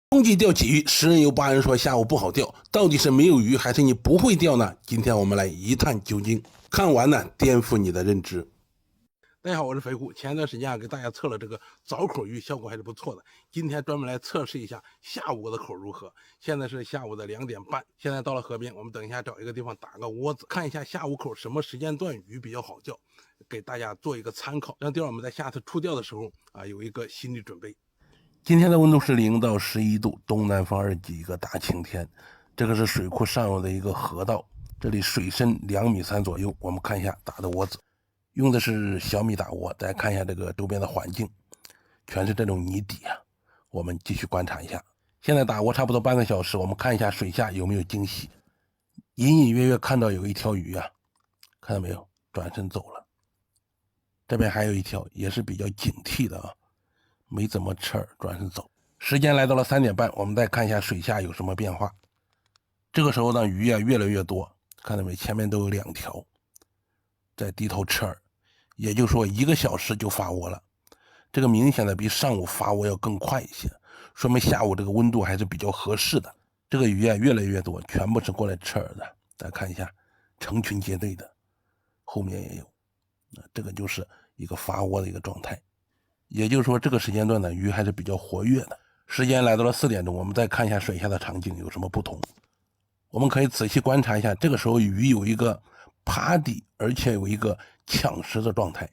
冬季钓鲫鱼，10人有8人说下午不好钓，到底是没有鱼还是你不会钓呢？今天我们来一探究竟，看完呢颠覆你的认知。大家好，我是肥虎。前段时间给大家测了这个早口鱼，效果还是不错的。今天专门来测试一下下午的口如何。现在是下午的2点半，现在到了河边，我们等一下找一个地方打个窝子，看一下下午口什么时间段鱼比较好钓，给大家做一个参考，让我们在下次出钓的时候有一个心理准备。今天的温度是0到11度，东南风2级，一个大晴天。这个是水库上游的一个河道，这里水深2.3米左右。我们看一下打的窝子，用的是小米打窝。大家看一下这个周边的环境，全是这种泥底啊。我们继续观察一下。现在打窝差不多半个小时，我们看一下水下有没有惊喜。隐隐约约看到有一条鱼啊，看到没有？转身走了。这边还有一条，也是比较警惕的啊。没怎么吃饵，转身走。时间来到了3点半，我们再看一下水下有什么变化。这个时候呢，鱼越来越多，看到没？前面都有2条在低头吃饵，也就是说1个小时就发窝了。这个明显的比上午发窝要更快一些，说明下午这个温度还是比较合适的。这个鱼越来越多，全部是过来吃饵的。大家看一下，成群结队的，后面也有。这个就是一个发窝的一个状态。也就是说，这个时间段呢，鱼还是比较活跃的。时间来到了4点钟，我们再看一下水下的场景有什么不同。我们可以仔细观察一下，这个时候鱼有一个趴底，而且有一个抢食的状态，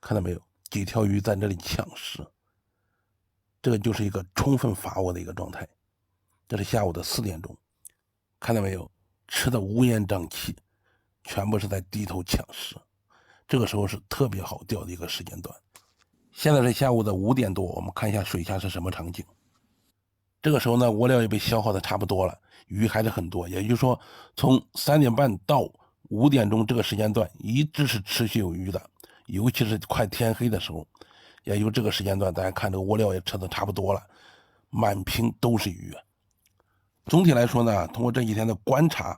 看到没有？几条鱼在这里抢食，这个就是一个充分发窝的一个状态。这是下午的4点钟，看到没有？吃的乌烟瘴气，全部是在低头抢食。这个时候是特别好钓的一个时间段。现在是下午的5点多，我们看一下水下是什么场景。这个时候呢，窝料也被消耗的差不多了，鱼还是很多。也就是说，从3点半到5点钟这个时间段，一直是持续有鱼的，尤其是快天黑的时候，也就这个时间段，大家看这个窝料也吃的差不多了，满屏都是鱼。总体来说呢，通过这几天的观察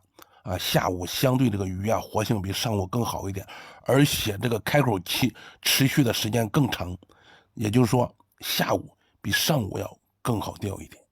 下午相对这个鱼活性比上午更好一点，而且这个开口期持续的时间更长，也就是说下午比上午要更好钓一点。